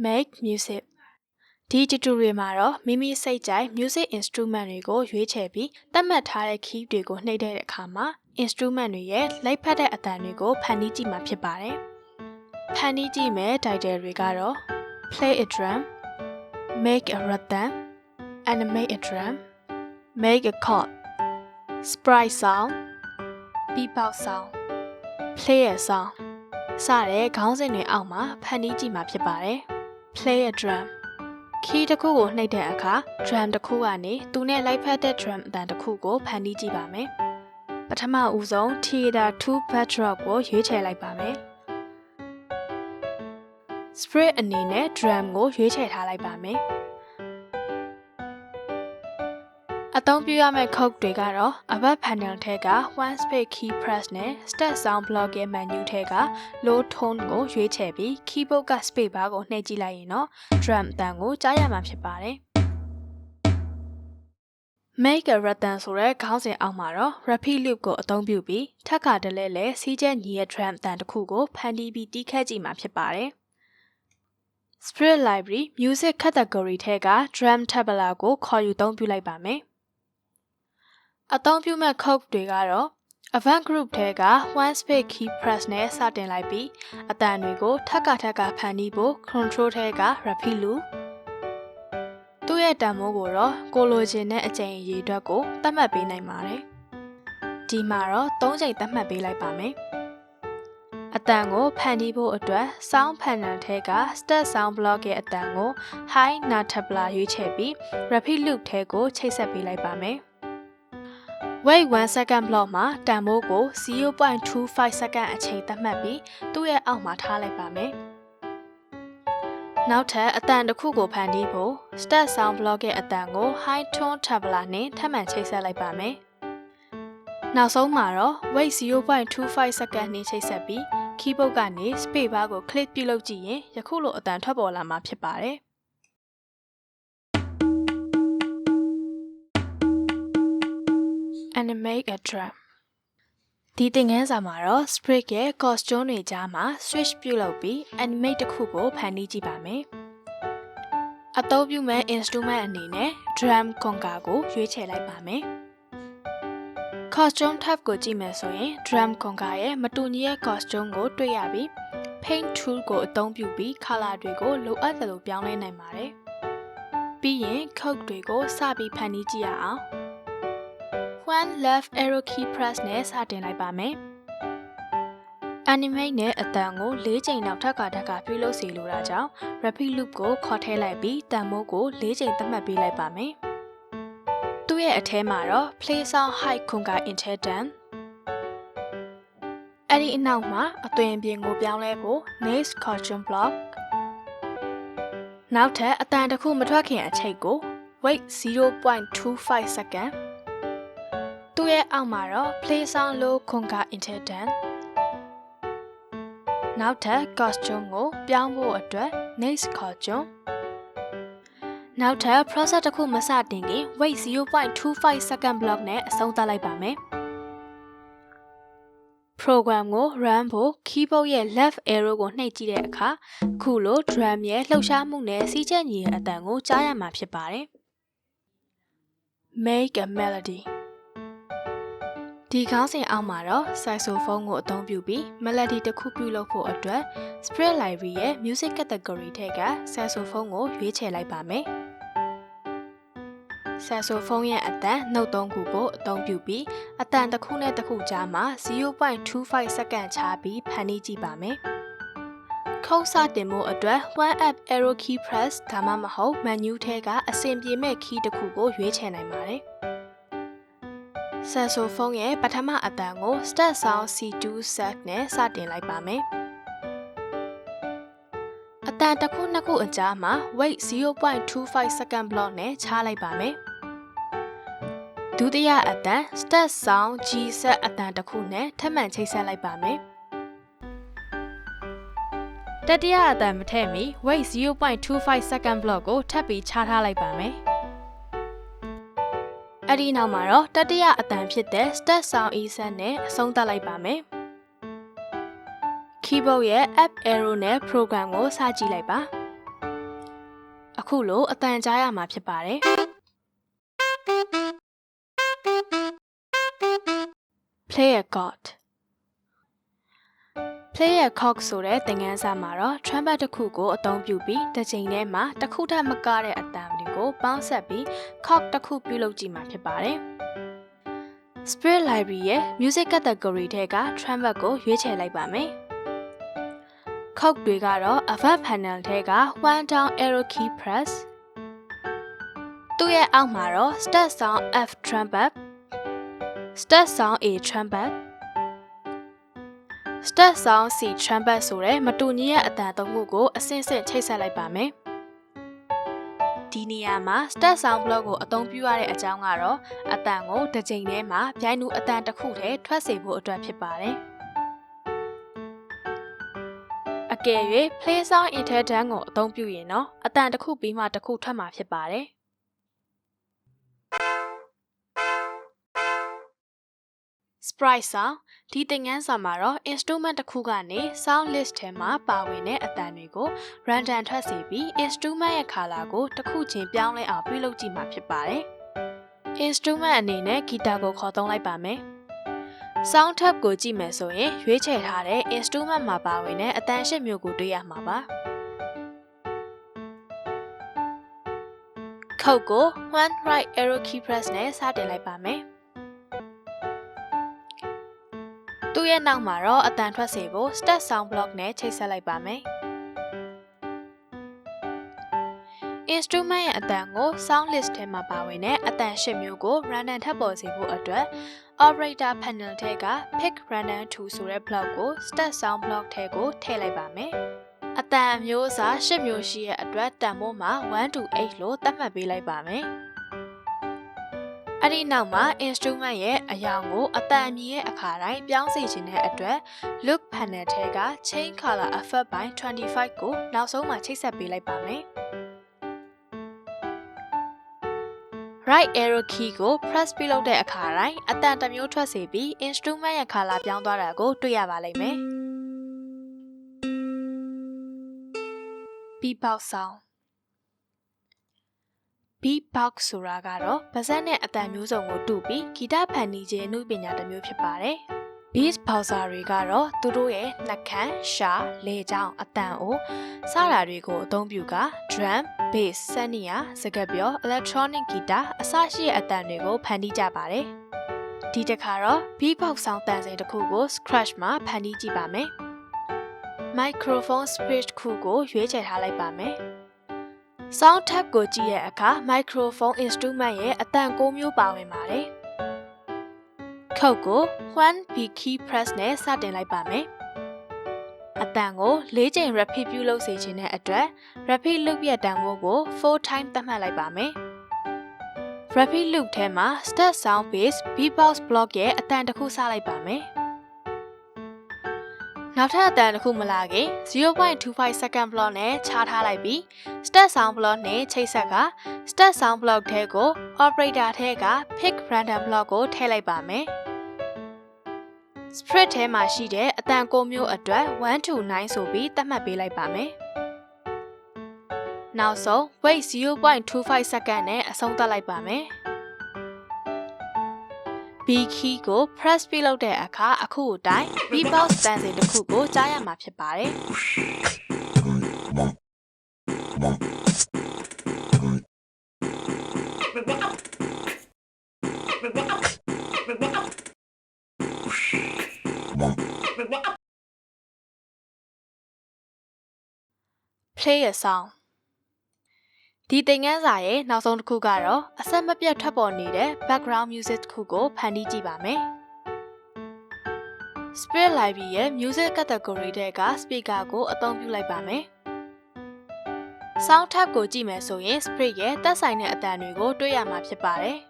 make music ဒီ tutorial မှာတော့မိမိစိတ်ကြိုက် music instrument တွေကိုရွေးချယ်ပြီးသတ်မှတ်ထားတဲ့ key တွေကိုနှိပ်တဲ့အခါမှာ instrument တွေရဲ့လိုက်ဖက်တဲ့အသံတွေကိုဖန်တီးကြည့်မှာဖြစ်ပါတယ်။ဖန်တီးကြည့်မယ့် title တွေကတော့ play a drum, make a rhythm, animate a drum, make a chord, sprite sound, beatbox sound, play a song စတဲ့ခေါင်းစဉ်တွေအောက်မှာဖန်တီးကြည့်မှာဖြစ်ပါတယ်။ play a drum key တစ်ခုကိုနှိပ်တဲ့အခါ drum တစ်ခုကနေသူနဲ့လိုက်ဖက်တဲ့ drum အသံတစ်ခုကိုဖန်တီးကြည့်ပါမယ်။ပထမဦးဆုံး Theater 2 backdrop ကိုရွေးချယ်လိုက်ပါမယ်။ Spread အနေနဲ့ drum ကိုရွေးချယ်ထားလိုက်ပါမယ်။အသုံးပြုရမယ့် code တွေကတော့အဘက် panel ထဲက one space key press နဲ့ start sound block ရဲ့ menu ထဲက low tone ကိုရွေးချယ်ပြီး keyboard က space bar ကိုနှိပ်ကြည့်လိုက်ရင်တော့ drum အသံကိုကြားရမှာဖြစ်ပါတယ်။ Make a rhythm ဆိုတဲ့ခေါင်းစဉ်အောက်မှာတော့ repeat loop ကိုအသုံးပြုပြီးထပ်ခါတလဲလဲစီးကျက်ညီရဲ့ drum အသံတစ်ခုကိုဖန်တီးပြီးတီးခတ်ကြည့်မှာဖြစ်ပါတယ်။ Spirit Library Music Category ထဲက Drum Tabla ကိုခေါ်ယူသုံးပြုလိုက်ပါမယ်။အသုံးပြုမဲ့ code တွေကတော့ Avant Group ထဲက one space key press နဲ့စတင်လိုက်ပြီးအတန်တွေကိုထပ်ခါဖန်တီးဖို့ Control ထဲက Repeat Loop သူ့ရဲ့တန်ဖိုးကိုတော့ကိုလိုချင်တဲ့အကြိမ်အရေအတွက်ကိုသတ်မှတ်ပေးနိုင်ပါတယ်။ဒီမှာတော့3ချိန်သတ်မှတ်ပေးလိုက်ပါမယ်။အတန်ကိုဖန်တီးဖို့အတွက် Sound Panel ထဲက Start Sound Block ရဲ့အတန်ကို High Notable ရွေးချယ်ပြီး Repeat Loop ထဲကိုချိတ်ဆက်ပေးလိုက်ပါမယ်။ Wait 1 second block မှာတန်ဖိုးကို 0.25 second အချိန်သတ်မှတ်ပြီးသူ့ရဲ့အောက်မှာထားလိုက်ပါမယ်။နောက်ထပ်အတန်တစ်ခုကိုဖန်တီးဖို့ Start Sound Block ရဲ့အတန်ကို High Tone Tabla နဲ့ထပ်မံချိတ်ဆက်လိုက်ပါမယ်။နောက်ဆုံးမှာတော့ Wait 0.25 second နဲ့ချိတ်ဆက်ပြီး keyboard ကနေ space bar ကို click ပြုလုပ်ကြည့်ရင်ယခုလိုအတန်ထွက်ပေါ်လာမှာဖြစ်ပါတယ်။ Animate a drum ဒီသင်ခန်းစာမှာတော့ Sprig ရဲ့ costume တွေကြားမှာ switch ပြုလုပ်ပြီး animate တစ်ခုကိုဖန်တီးကြည့်ပါမယ်။အသုံးပြုမဲ့ instrument အနေနဲ့ drum conga ကိုရွေးချယ်လိုက်ပါမယ်။ costume tab ကိုကြည့်မယ်ဆိုရင် drum conga ရဲ့မတူညီတဲ့ costume ကိုတွေ့ရပြီး paint tool ကိုအသုံးပြုပြီး color တွေကိုလိုအပ်သလိုပြောင်းလဲနိုင်ပါတယ်။ပြီးရင် code တွေကိုစပြီးဖန်တီးကြည့်ရအောင်။ One left arrow key press နဲ့စတင်လိုက်ပါမယ်။ Animate နဲ့အတန်ကို4ချိန်လောက်ထပ်ခါပြုလုပ်စီလိုတာကြောင့် Repeat Loop ကိုခေါ်ထည့်လိုက်ပြီးတန်ဖိုးကို4ချိန်သတ်မှတ်ပေးလိုက်ပါမယ်။သူ့ရဲ့အထဲမှာတော့ Play Sound High Conga Intendant အဲ့ဒီအနောက်မှာအသွင်အပြင်ကိုပြောင်းလဲဖို့ Next Costume Block နောက်ထပ်အတန်တစ်ခုမထွက်ခင်အချိန်ကို Wait 0.25 secondသူ့ရဲ့အောက်မှာတော့ Play Sound Low Conga Intendant နောက်ထပ် costume ကိုပြောင်းဖို့အတွက် Next Costume နောက်ထပ် process တစ်ခုမစတင်ခင် Wait 0.25 second block နဲ့အဆုံးသတ်လိုက်ပါမယ်။ program ကို run ဖို့ keyboard ရဲ့ left arrow ကိုနှိပ်ကြည့်တဲ့အခါခုလို drum ရဲ့လှုပ်ရှားမှုနဲ့စီးကျက်ညီတဲ့အတန်ကိုကြားရမှာဖြစ်ပါတယ်။ Make a melodyဒီခေါင်းစဉ်အောက်မှာတော့ saxophone ကိုအသုံးပြုပြီး melody တစ်ခုပြုလုပ်ဖို့အတွက် Spirit Library ရဲ့ Music Category ထဲက saxophone ကိုရွေးချယ်လိုက်ပါမယ်။ saxophone ရဲ့အတန်နှုတ်3ခုကိုအသုံးပြုပြီးအတန်တစ်ခုနဲ့တစ်ခုကြားမှာ 0.25 second ခြားပြီးဖန်တီးကြည့်ပါမယ်။ code စတင်ဖို့အတွက် one up arrow key press ဒါမှမဟုတ် menu ထဲကအဆင်ပြေမဲ့ key တစ်ခုကိုရွေးချယ်နိုင်ပါတယ်။ saxophone ရဲ့ပထမအတန်ကို Start Sound C2 set နဲ့စတင်လိုက်ပါမယ်။အတန်တစ်ခုနှစ်ခုအကြားမှာ Wait 0.25 second block နဲ့ခြားလိုက်ပါမယ်။ဒုတိယအတန် Start Sound G set အတန်တစ်ခုနဲ့ထပ်မံချိတ်ဆက်လိုက်ပါမယ်။တတိယအတန်မထည့်မီ Wait 0.25 second block ကိုထပ်ပြီးခြားထားလိုက်ပါမယ်။အဲ့ဒီနောက်မှာတော့တတိယအတန်ဖြစ်တဲ့ Start Sound E set နဲ့အဆုံးသတ်လိုက်ပါမယ်။ keyboard ရဲ့ up arrow နဲ့ program ကိုစကြည့်လိုက်ပါ အခုလိုအတန်ကြားရမှာဖြစ်ပါတယ်play a chord play a chord ဆိုတဲ့သင်ခန်းစာမှာတော့ trumpet တစ်ခုကိုအသုံးပြုပြီးတစ်ချိန်တည်းမှာတစ်ခုထက်မကတဲ့အတန်တွေကိုပေါင်းစပ်ပြီး chord တစ်ခုပြုလုပ်ကြည့်မှာဖြစ်ပါတယ်Spirit Library ရဲ့ Music Category ထဲက Trumpet ကိုရွေးချယ်လိုက်ပါမယ်။ Chord တွေကတော့ Avant Panel ထဲက One Down Arrow Key Press သူ့ရဲ့အောက်မှာတော့ Start Sound F Trumpet Start Sound A Trumpet Start Sound C Trumpet ဆိုတဲ့မတူညီတဲ့အတန်သုံးခုကိုအဆင့်ဆင့်ချိတ်ဆက်လိုက်ပါမယ်။ဒီနေရာမှာ Start Sound Block ကိုအသုံးပြုရတဲ့အကြောင်းကတော့အတန်ကိုတစ်ချိန်တည်းမှာပြိုင်တူအတန်တစ်ခုတည်းထွက်စေဖို့အတွက်ဖြစ်ပါတယ်။အကယ်၍ Play Sound Intendant ကိုအသုံးပြုရင်တော့အတန်တစ်ခုပြီးမှတစ်ခုထွက်မှာဖြစ်ပါတယ်။ Sprite Sound ဒီသင်ခန်းစာမှာတော့ instrument တစ်ခုကနေ sound list ထဲမှာပါဝင်တဲ့အတန်တွေကို random ထွက်စေပြီး instrument ရဲ့ color ကိုတစ်ခုချင်းပြောင်းလဲအောင်ပြုလုပ်ကြည့်မှာဖြစ်ပါတယ်။ instrument အနေနဲ့ဂီတာကိုခေါ်သုံးလိုက်ပါမယ်။ sound tab ကိုကြည့်မယ်ဆိုရင်ရွေးချယ်ထားတဲ့ instrument မှာပါဝင်တဲ့အတန်8မျိုးကိုတွေ့ရမှာပါ။ Chord ကို one right arrow key press နဲ့စတင်လိုက်ပါမယ်။သူ့ရဲ့နောက်မှာတော့အတန်ထွက်စေဖို့ Start Sound Block နဲ့ချိတ်ဆက်လိုက်ပါမယ်။ Instrument ရဲ့အတန်ကို Sound List ထဲမှာပါဝင်တဲ့အတန်8မျိုးကို Random ထပ်ပေါ်စေဖို့အတွက် Operator Panel ထဲက Pick Random 2 ဆိုတဲ့ block ကို Start Sound Block ထဲကိုထည့်လိုက်ပါမယ်။အတန်မျိုးအစား8မျိုးရှိတဲ့အတွက်တန်ဖိုးမှာ1 to 8လို့သတ်မှတ်ပေးလိုက်ပါမယ်။အဲ့ဒီနောက်မှာ instrument ရဲ့အရောင်ကိုအတန်အမြင့်ရဲ့အခါတိုင်းပြောင်းစေခြင်းတဲ့အတွက် look panel ထဲက change color effect ပိုင်း25ကိုနောက်ဆုံးမှာချိတ်ဆက်ပေးလိုက်ပါမယ်။ right arrow key ကို press ပြုလုပ်တဲ့အခါတိုင်းအတန်တစ်မျိုးထွက်စေပြီး instrument ရဲ့ color ပြောင်းသွားတာကိုတွေ့ရပါလိမ့်မယ်။ Beatbox sound Beatbox ဆိုတာကတော့ပါးစပ်နဲ့အတန်မျိုးစုံကိုတူပြီးဂီတဖန်တီးခြင်းအမှုပညာတစ်မျိုးဖြစ်ပါတယ်။ Beat boxer တွေကတော့သူတို့ရဲ့နှာခမ်း၊ရှား၊လေကြောင်းအတန်အိုစတာတွေကိုအသုံးပြုကာ drum, bass, snare, စကားပြော electronic guitar အစရှိတဲ့အတန်တွေကိုဖန်တီးကြပါတယ်။ဒီတစ်ခါတော့ Beatbox sound တန်စဉ်တစ်ခုကို Scratch မှာဖန်တီးကြည့်ပါမယ်။ Microphone switch တစ်ခုကိုရွေးချယ်ထားလိုက်ပါမယ်။ Sound tab ကိုကြည့်တဲ့အခါ microphone instrument ရဲ့အတန်6မျိုးပါဝင်ပါတယ်။ Chord ကို 1B key press နဲ့စတင်လိုက်ပါမယ်။အတန်ကို4ကြိမ် repeat ပြုလုပ်စေခြင်းတဲ့အတွက် repeat loop ရဲ့တန်ဖိုးကို4 time သတ်မှတ်လိုက်ပါမယ်။ repeat loop ထဲမှာ start sound bass beatbox block ရဲ့အတန်တစ်ခုစလိုက်ပါမယ်။နောက်ထပ်အတန်တစ်ခုမလာခင် 0.25 second block နဲ့ခြားထားလိုက်ပြီး Start Sound Block နဲ့ချိတ်ဆက်က Start Sound Block ထဲကို Operator ထဲက Pick Random Block ကိုထည့်လိုက်ပါမယ်။ Spread ထဲမှာရှိတဲ့အတန်6မျိုးအတွက်1 to 9ဆိုပြီးသတ်မှတ်ပေးလိုက်ပါမယ်။နောက်ဆုံး Wait 0.25 second နဲ့အဆုံးသတ်လိုက်ပါမယ်။ B key ကို press ပြုလုပ်တဲ့အခါအခုအတိုင်း beatbox တန်စဉ်တစ်ခုကိုကြားရမှာဖြစ်ပါတယ်။ Play a sound ဒီသင်ခန်းစာရဲ့နောက်ဆုံးတစ်ခုကတော့အဆက်မပြတ်ထွက်ပေါ်နေတဲ့ background music တစ်ခုကိုဖန်တီးကြည့်ပါမယ်။ Spirit Library ရဲ့ Music Category ထဲက Speaker ကိုအသုံးပြုလိုက်ပါမယ်။ Sound tab ကိုကြည့်မယ်ဆိုရင် Spirit ရဲ့သက်ဆိုင်တဲ့အတန်တွေကိုတွေ့ရမှာဖြစ်ပါတယ်။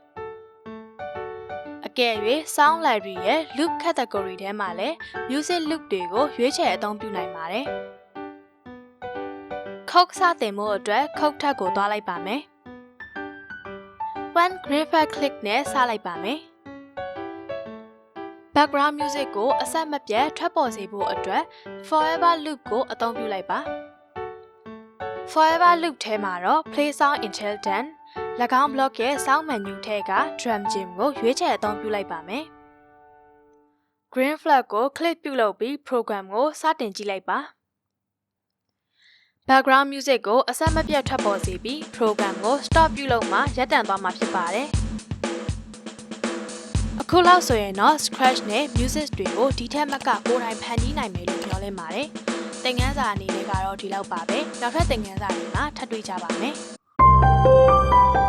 အကယ်၍ Sound Library ရဲ့ Loop Category ထဲမှာလည်း Music Loop တွေကိုရွေးချယ်အသုံးပြုနိုင်ပါတယ်။ Chord စတင်ဖို့အတွက် Chord tab ကိုသွားလိုက်ပါမယ်။ One graphic click နဲ့စလိုက်ပါမယ်။ Background music ကိုအဆက်မပြတ်ထွက်ပေါ်စေဖို့အတွက် Forever Loop ကိုအသုံးပြုလိုက်ပါ။ Forever Loop ထဲမှာတော့ Play Sound Intelligent ၎င်း block ရဲ့ sound menu ထဲက drum gym ကိုရွေးချယ်အသုံးပြုလိုက်ပါမယ်။ Green flag ကို click ပြုလုပ်ပြီး program ကိုစတင်ကြည့်လိုက်ပါ Background music ကိုအဆက်မပြတ်ထွက်ပေါ်စေပြီး program ကို stop ပြုလုပ်မှရပ်တန့်သွားမှာဖြစ်ပါတယ်။အခုလောက်ဆိုရင်တော့ scratch နဲ့ music တွေကိုဒီထက်မကကိုယ်တိုင်ဖန်တီးနိုင်မယ်လို့ပြောလင်းပါတယ်။သင်ခန်းစာအနေနဲ့ကတော့ဒီလောက်ပါပဲ။နောက်ထပ်သင်ခန်းစာတွေမှာထပ်တွေ့ကြပါမယ်။